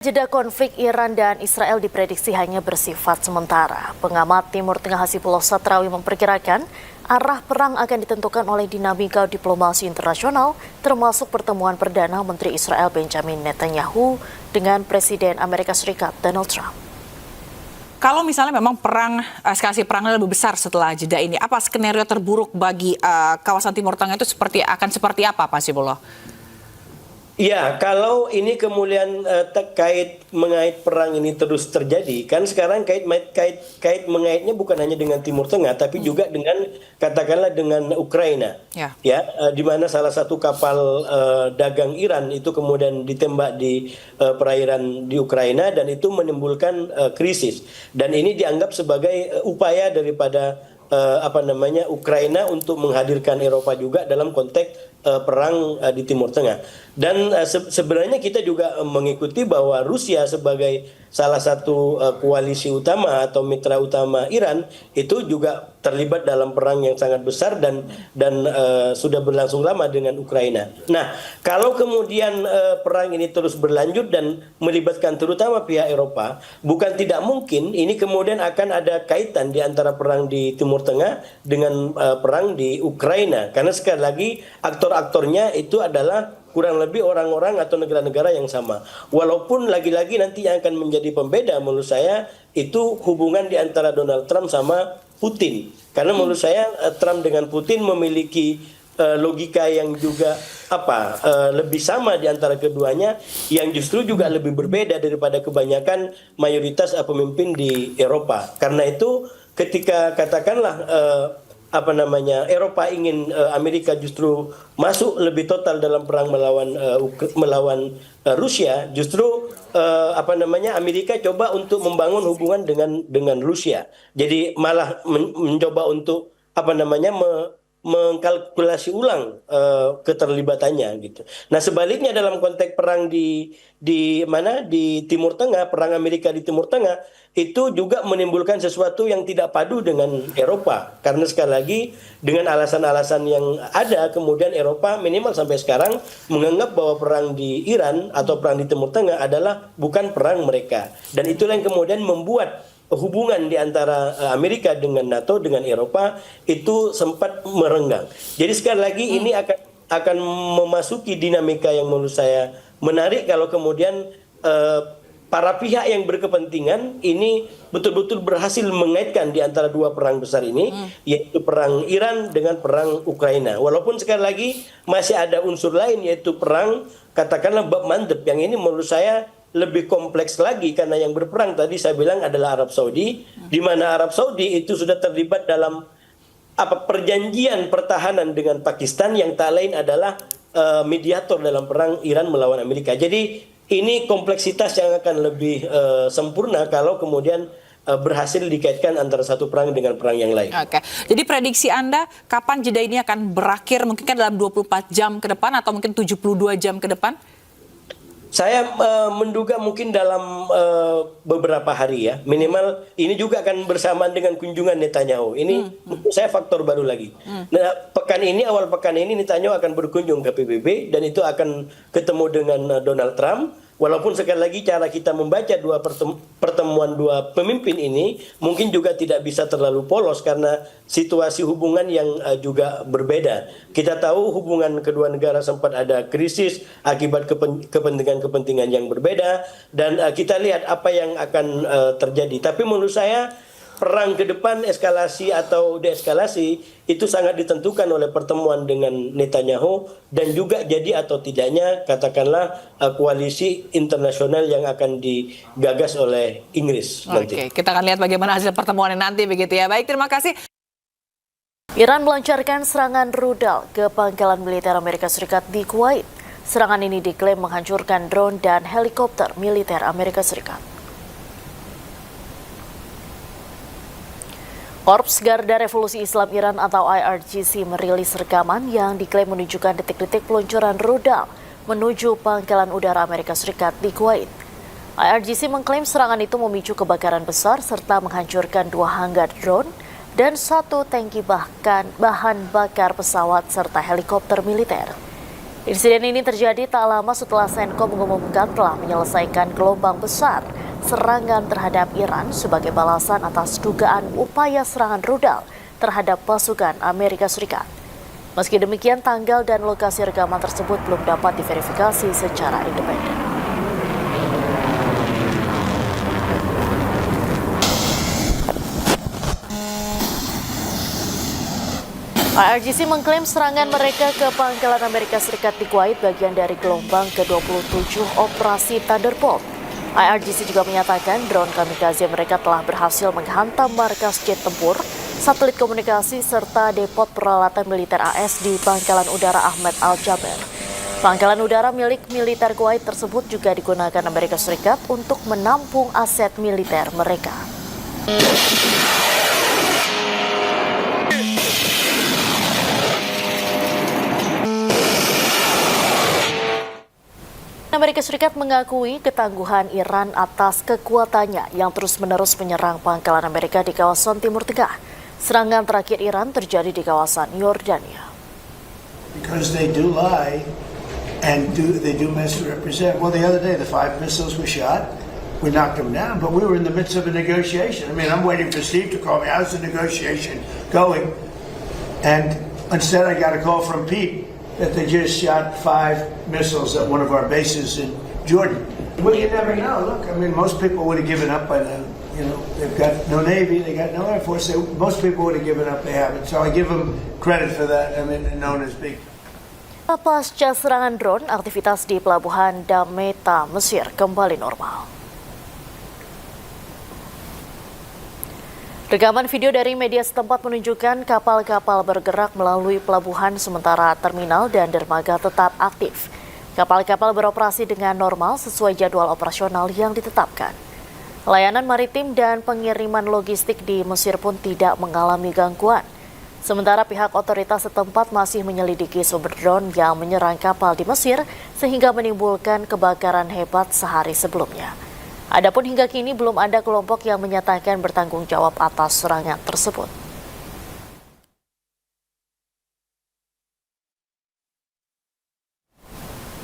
Jeda konflik Iran dan Israel diprediksi hanya bersifat sementara. Pengamat Timur Tengah Hasibullah Satrawi memperkirakan arah perang akan ditentukan oleh dinamika diplomasi internasional, termasuk pertemuan Perdana Menteri Israel Benjamin Netanyahu dengan Presiden Amerika Serikat Donald Trump. Kalau misalnya memang eskalasi perangnya lebih besar setelah jeda ini, apa skenario terburuk bagi kawasan Timur Tengah itu akan seperti apa, Pak Hasibullah? Ya, kalau ini kemudian mengait perang ini terus terjadi, kan sekarang kait mengaitnya bukan hanya dengan Timur Tengah, tapi juga dengan katakanlah dengan Ukraina, di mana salah satu kapal dagang Iran itu kemudian ditembak di perairan di Ukraina dan itu menimbulkan krisis. Dan ini dianggap sebagai upaya daripada Ukraina untuk menghadirkan Eropa juga dalam konteks perang di Timur Tengah. Dan sebenarnya kita juga mengikuti bahwa Rusia sebagai salah satu koalisi utama atau mitra utama Iran itu juga terlibat dalam perang yang sangat besar dan sudah berlangsung lama dengan Ukraina. Nah, kalau kemudian perang ini terus berlanjut dan melibatkan terutama pihak Eropa, bukan tidak mungkin ini kemudian akan ada kaitan di antara perang di Timur Tengah dengan perang di Ukraina. Karena sekali lagi aktornya itu adalah kurang lebih orang-orang atau negara-negara yang sama. Walaupun lagi-lagi nanti yang akan menjadi pembeda menurut saya itu hubungan di antara Donald Trump sama Putin. Karena menurut saya Trump dengan Putin memiliki logika yang juga lebih sama di antara keduanya, yang justru juga lebih berbeda daripada kebanyakan mayoritas pemimpin di Eropa. Karena itu ketika katakanlah Eropa ingin Amerika justru masuk lebih total dalam perang melawan Rusia, justru Amerika coba untuk membangun hubungan dengan Rusia. Jadi malah mencoba untuk mengkalkulasi ulang keterlibatannya gitu. Nah, sebaliknya dalam konteks perang di Timur Tengah, perang Amerika di Timur Tengah itu juga menimbulkan sesuatu yang tidak padu dengan Eropa. Karena sekali lagi dengan alasan-alasan yang ada, kemudian Eropa minimal sampai sekarang menganggap bahwa perang di Iran atau perang di Timur Tengah adalah bukan perang mereka. Dan itulah yang kemudian membuat hubungan di antara Amerika dengan NATO dengan Eropa itu sempat merenggang. Jadi sekali lagi ini akan memasuki dinamika yang menurut saya menarik kalau kemudian para pihak yang berkepentingan ini betul-betul berhasil mengaitkan di antara dua perang besar ini, yaitu perang Iran dengan perang Ukraina. Walaupun sekali lagi masih ada unsur lain, yaitu perang katakanlah bab mandeb, yang ini menurut saya lebih kompleks lagi karena yang berperang tadi saya bilang adalah Arab Saudi, di mana Arab Saudi itu sudah terlibat dalam perjanjian pertahanan dengan Pakistan yang tak lain adalah mediator dalam perang Iran melawan Amerika. Jadi ini kompleksitas yang akan lebih sempurna kalau kemudian berhasil dikaitkan antara satu perang dengan perang yang lain. Oke. Jadi prediksi Anda kapan jeda ini akan berakhir? Mungkin kan dalam 24 jam ke depan atau mungkin 72 jam ke depan? Saya menduga mungkin dalam beberapa hari ya. Minimal ini juga akan bersamaan dengan kunjungan Netanyahu. Ini menurut saya faktor baru lagi. Nah, awal pekan ini Netanyahu akan berkunjung ke PBB dan itu akan ketemu dengan Donald Trump. Walaupun sekali lagi cara kita membaca pertemuan dua pemimpin ini mungkin juga tidak bisa terlalu polos karena situasi hubungan yang juga berbeda. Kita tahu hubungan kedua negara sempat ada krisis akibat kepentingan-kepentingan yang berbeda dan kita lihat apa yang akan terjadi. Tapi menurut saya perang ke depan, eskalasi atau deeskalasi itu sangat ditentukan oleh pertemuan dengan Netanyahu dan juga jadi atau tidaknya katakanlah koalisi internasional yang akan digagas oleh Inggris nanti. Oke, kita akan lihat bagaimana hasil pertemuan nanti begitu ya. Baik, terima kasih. Iran melancarkan serangan rudal ke pangkalan militer Amerika Serikat di Kuwait. Serangan ini diklaim menghancurkan drone dan helikopter militer Amerika Serikat. Korps Garda Revolusi Islam Iran atau IRGC merilis rekaman yang diklaim menunjukkan detik-detik peluncuran rudal menuju pangkalan udara Amerika Serikat di Kuwait. IRGC mengklaim serangan itu memicu kebakaran besar serta menghancurkan 2 hanggar drone dan 1 tangki bahan bakar pesawat serta helikopter militer. Insiden ini terjadi tak lama setelah Senko mengumumkan telah menyelesaikan gelombang besar serangan terhadap Iran sebagai balasan atas dugaan upaya serangan rudal terhadap pasukan Amerika Serikat. Meski demikian, tanggal dan lokasi rekaman tersebut belum dapat diverifikasi secara independen. IRGC mengklaim serangan mereka ke pangkalan Amerika Serikat di Kuwait bagian dari gelombang ke-27 Operasi Thunderbolt. IRGC juga menyatakan drone kamikaze mereka telah berhasil menghantam markas jet tempur, satelit komunikasi, serta depot peralatan militer AS di Pangkalan Udara Ahmed Al-Jaber. Pangkalan udara milik militer Kuwait tersebut juga digunakan Amerika Serikat untuk menampung aset militer mereka. Amerika Serikat mengakui ketangguhan Iran atas kekuatannya yang terus-menerus menyerang pangkalan Amerika di kawasan Timur Tengah. Serangan terakhir Iran terjadi di kawasan Yordania. Because they do lie and they do misrepresent. Well, the other day the 5 missiles were shot. We knocked them down, but we were in the midst of a negotiation. I mean, I'm waiting for Steve to call me. How's the negotiation going? And instead I got a call from Pete that they just shot 5 missiles at one of our bases in Jordan. Well, you never know. Look, I mean, most people would have given up by now. You know, they've got no Navy, they got no Air Force. Most people would have given up, they haven't. So I give them credit for that. I mean, known as big. Pasca serangan drone, aktivitas di pelabuhan Damietta, Mesir kembali normal. Rekaman video dari media setempat menunjukkan kapal-kapal bergerak melalui pelabuhan sementara terminal dan dermaga tetap aktif. Kapal-kapal beroperasi dengan normal sesuai jadwal operasional yang ditetapkan. Layanan maritim dan pengiriman logistik di Mesir pun tidak mengalami gangguan. Sementara pihak otoritas setempat masih menyelidiki sumber drone yang menyerang kapal di Mesir sehingga menimbulkan kebakaran hebat sehari sebelumnya. Adapun hingga kini belum ada kelompok yang menyatakan bertanggung jawab atas serangan tersebut.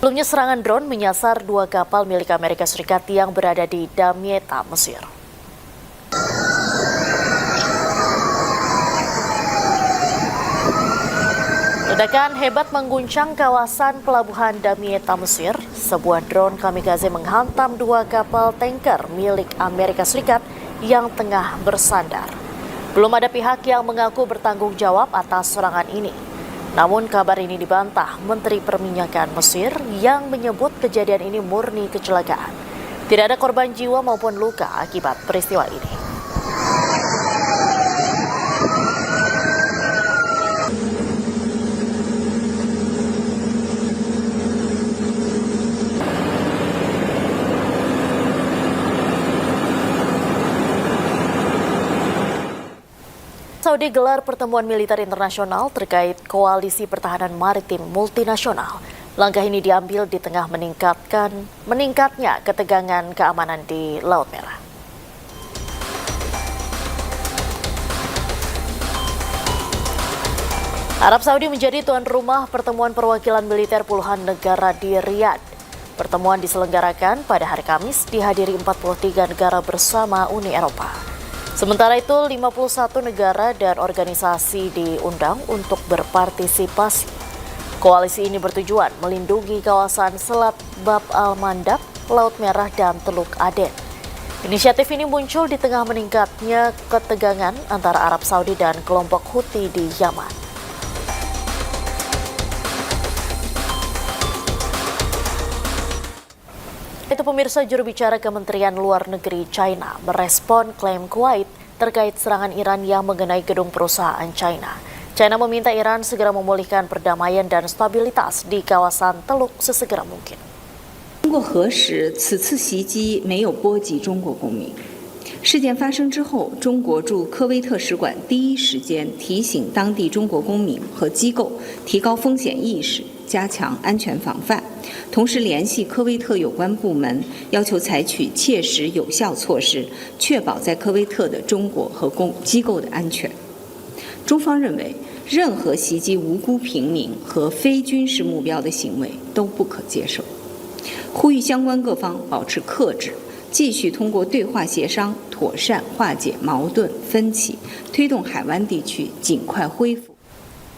Sebelumnya serangan drone menyasar 2 kapal milik Amerika Serikat yang berada di Damietta, Mesir. Ledakan hebat mengguncang kawasan pelabuhan Damietta, Mesir. Sebuah drone kamikaze menghantam 2 kapal tanker milik Amerika Serikat yang tengah bersandar. Belum ada pihak yang mengaku bertanggung jawab atas serangan ini. Namun kabar ini dibantah Menteri Perminyakan Mesir yang menyebut kejadian ini murni kecelakaan. Tidak ada korban jiwa maupun luka akibat peristiwa ini. Saudi gelar pertemuan militer internasional terkait koalisi pertahanan maritim multinasional. Langkah ini diambil di tengah meningkatnya ketegangan keamanan di Laut Merah. Arab Saudi menjadi tuan rumah pertemuan perwakilan militer puluhan negara di Riyadh. Pertemuan diselenggarakan pada hari Kamis dihadiri 43 negara bersama Uni Eropa. Sementara itu, 51 negara dan organisasi diundang untuk berpartisipasi. Koalisi ini bertujuan melindungi kawasan Selat Bab al-Mandab, Laut Merah, dan Teluk Aden. Inisiatif ini muncul di tengah meningkatnya ketegangan antara Arab Saudi dan kelompok Houthi di Yaman. Itu pemirsa, juru bicara Kementerian Luar Negeri China merespon klaim Kuwait terkait serangan Iran yang mengenai gedung perusahaan China. China meminta Iran segera memulihkan perdamaian dan stabilitas di kawasan Teluk sesegera mungkin. 中国核实此次袭击没有波及中国公民。事件发生之后，中国驻科威特使馆第一时间提醒当地中国公民和机构提高风险意识，加强安全防范，同时联系科威特有关部门，要求采取切实有效措施，确保在科威特的中国和机构的安全。中方认为，任何袭击无辜平民和非军事目标的行为都不可接受。呼吁相关各方保持克制，继续通过对话协商妥善化解矛盾分歧，推动海湾地区尽快恢复。